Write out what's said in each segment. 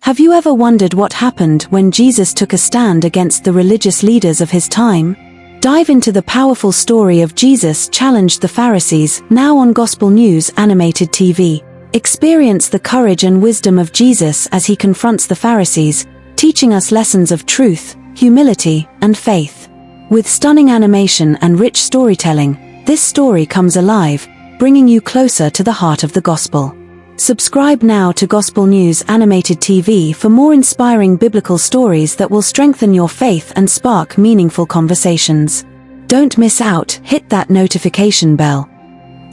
Have you ever wondered what happened when Jesus took a stand against the religious leaders of his time? Dive into the powerful story of Jesus challenged the Pharisees, now on Gospel News Animated TV. Experience the courage and wisdom of Jesus as he confronts the Pharisees, teaching us lessons of truth, humility, and faith. With stunning animation and rich storytelling, this story comes alive, bringing you closer to the heart of the gospel. Subscribe now to Gospel News Animated TV for more inspiring biblical stories that will strengthen your faith and spark meaningful conversations. Don't miss out, hit that notification bell.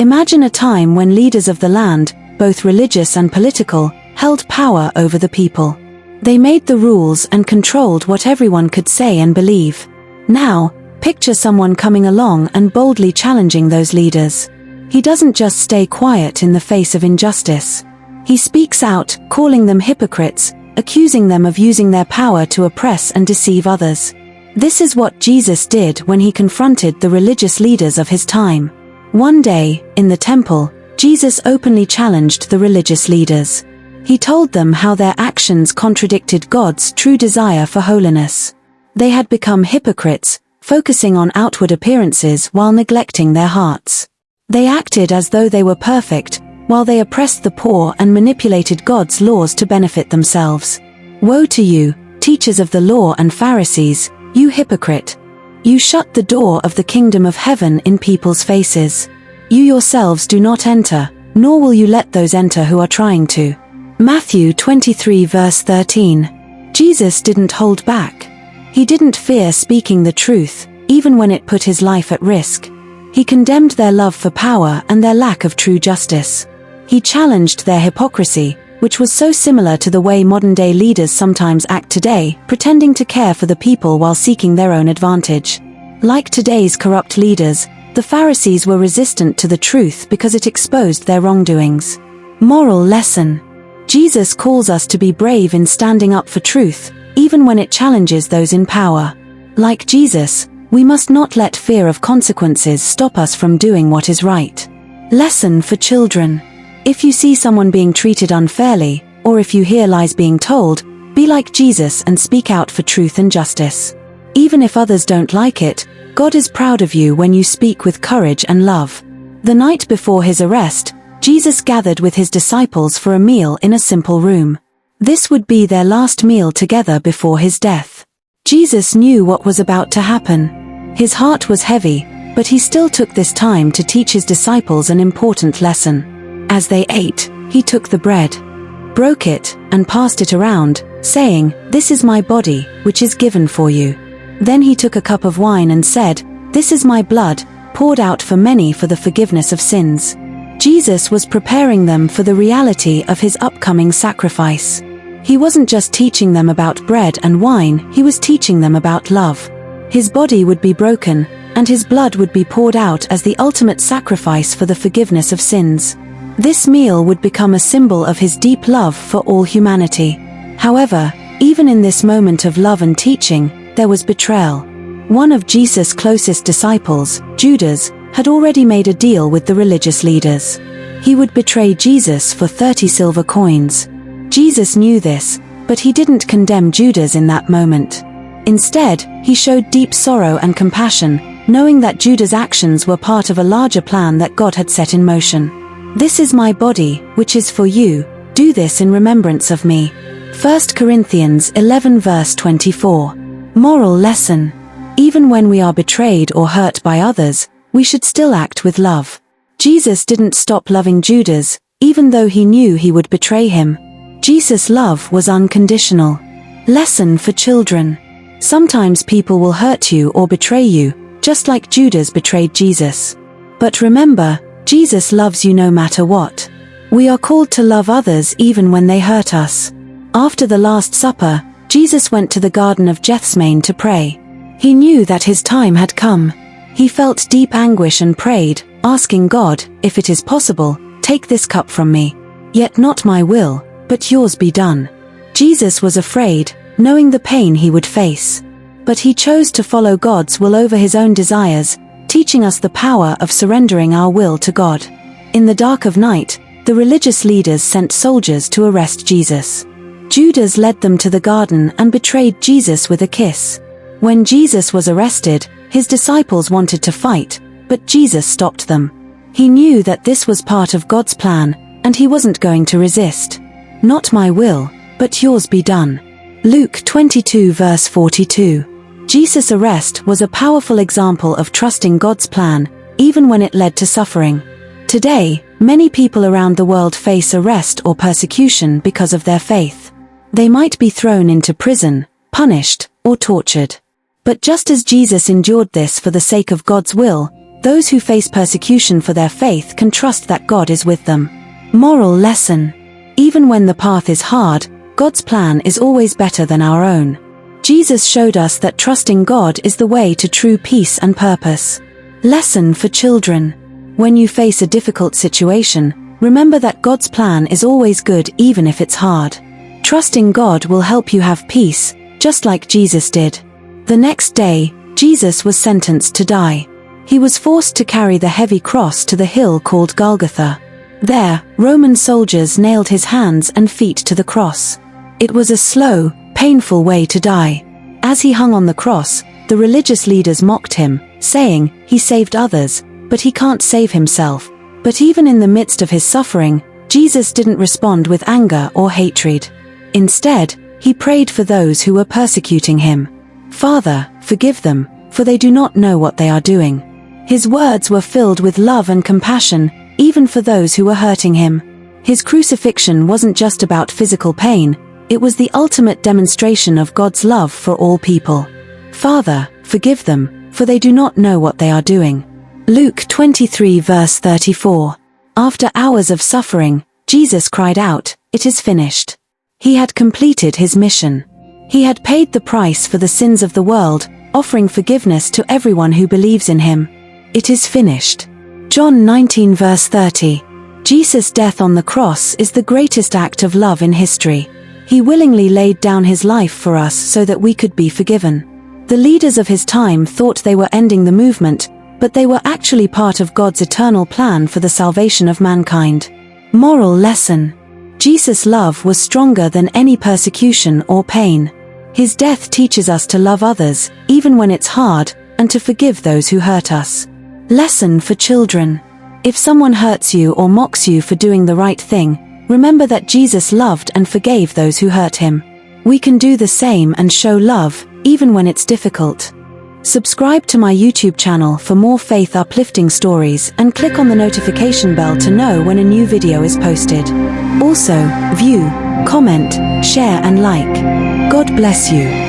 Imagine a time when leaders of the land, both religious and political, held power over the people. They made the rules and controlled what everyone could say and believe. Now, picture someone coming along and boldly challenging those leaders. He doesn't just stay quiet in the face of injustice. He speaks out, calling them hypocrites, accusing them of using their power to oppress and deceive others. This is what Jesus did when he confronted the religious leaders of his time. One day, in the temple, Jesus openly challenged the religious leaders. He told them how their actions contradicted God's true desire for holiness. They had become hypocrites, focusing on outward appearances while neglecting their hearts. They acted as though they were perfect, while they oppressed the poor and manipulated God's laws to benefit themselves. Woe to you, teachers of the law and Pharisees, you hypocrite! You shut the door of the kingdom of heaven in people's faces. You yourselves do not enter, nor will you let those enter who are trying to. Matthew 23 verse 13. Jesus didn't hold back. He didn't fear speaking the truth, even when it put his life at risk. He condemned their love for power and their lack of true justice. He challenged their hypocrisy, which was so similar to the way modern-day leaders sometimes act today, pretending to care for the people while seeking their own advantage. Like today's corrupt leaders, the Pharisees were resistant to the truth because it exposed their wrongdoings. Moral lesson. Jesus calls us to be brave in standing up for truth, even when it challenges those in power. Like Jesus, we must not let fear of consequences stop us from doing what is right. Lesson for children. If you see someone being treated unfairly, or if you hear lies being told, be like Jesus and speak out for truth and justice. Even if others don't like it, God is proud of you when you speak with courage and love. The night before his arrest, Jesus gathered with his disciples for a meal in a simple room. This would be their last meal together before his death. Jesus knew what was about to happen. His heart was heavy, but he still took this time to teach his disciples an important lesson. As they ate, he took the bread, broke it, and passed it around, saying, "This is my body, which is given for you." Then he took a cup of wine and said, "This is my blood, poured out for many for the forgiveness of sins." Jesus was preparing them for the reality of his upcoming sacrifice. He wasn't just teaching them about bread and wine, he was teaching them about love. His body would be broken, and his blood would be poured out as the ultimate sacrifice for the forgiveness of sins. This meal would become a symbol of his deep love for all humanity. However, even in this moment of love and teaching, there was betrayal. One of Jesus' closest disciples, Judas, had already made a deal with the religious leaders. He would betray Jesus for 30 silver coins. Jesus knew this, but he didn't condemn Judas in that moment. Instead, he showed deep sorrow and compassion, knowing that Judas' actions were part of a larger plan that God had set in motion. "This is my body, which is for you. Do this in remembrance of me." 1 Corinthians 11 verse 24. Moral lesson. Even when we are betrayed or hurt by others, we should still act with love. Jesus didn't stop loving Judas, even though he knew he would betray him. Jesus' love was unconditional. Lesson for children. Sometimes people will hurt you or betray you, just like Judas betrayed Jesus. But remember, Jesus loves you no matter what. We are called to love others even when they hurt us. After the Last Supper, Jesus went to the Garden of Gethsemane to pray. He knew that his time had come. He felt deep anguish and prayed, asking God, "If it is possible, take this cup from me. Yet not my will, but yours be done." Jesus was afraid, knowing the pain he would face. But he chose to follow God's will over his own desires, teaching us the power of surrendering our will to God. In the dark of night, the religious leaders sent soldiers to arrest Jesus. Judas led them to the garden and betrayed Jesus with a kiss. When Jesus was arrested, his disciples wanted to fight, but Jesus stopped them. He knew that this was part of God's plan, and he wasn't going to resist. "Not my will, but yours be done." Luke 22 verse 42. Jesus' arrest was a powerful example of trusting God's plan, even when it led to suffering. Today, many people around the world face arrest or persecution because of their faith. They might be thrown into prison, punished, or tortured. But just as Jesus endured this for the sake of God's will, those who face persecution for their faith can trust that God is with them. Moral lesson. Even when the path is hard, God's plan is always better than our own. Jesus showed us that trusting God is the way to true peace and purpose. Lesson for children. When you face a difficult situation, remember that God's plan is always good even if it's hard. Trusting God will help you have peace, just like Jesus did. The next day, Jesus was sentenced to die. He was forced to carry the heavy cross to the hill called Golgotha. There, Roman soldiers nailed his hands and feet to the cross. It was a slow, painful way to die. As he hung on the cross, the religious leaders mocked him, saying, "He saved others, but he can't save himself." But even in the midst of his suffering, Jesus didn't respond with anger or hatred. Instead, he prayed for those who were persecuting him. "Father, forgive them, for they do not know what they are doing." His words were filled with love and compassion, even for those who were hurting him. His crucifixion wasn't just about physical pain, it was the ultimate demonstration of God's love for all people. "Father, forgive them, for they do not know what they are doing." Luke 23 verse 34. After hours of suffering, Jesus cried out, "It is finished." He had completed his mission. He had paid the price for the sins of the world, offering forgiveness to everyone who believes in him. It is finished. John 19 verse 30. Jesus' death on the cross is the greatest act of love in history. He willingly laid down his life for us so that we could be forgiven. The leaders of his time thought they were ending the movement, but they were actually part of God's eternal plan for the salvation of mankind. Moral lesson. Jesus' love was stronger than any persecution or pain. His death teaches us to love others, even when it's hard, and to forgive those who hurt us. Lesson for children. If someone hurts you or mocks you for doing the right thing, remember that Jesus loved and forgave those who hurt him. We can do the same and show love, even when it's difficult. Subscribe to my YouTube channel for more faith-uplifting stories and click on the notification bell to know when a new video is posted. Also, view, comment, share and like. God bless you.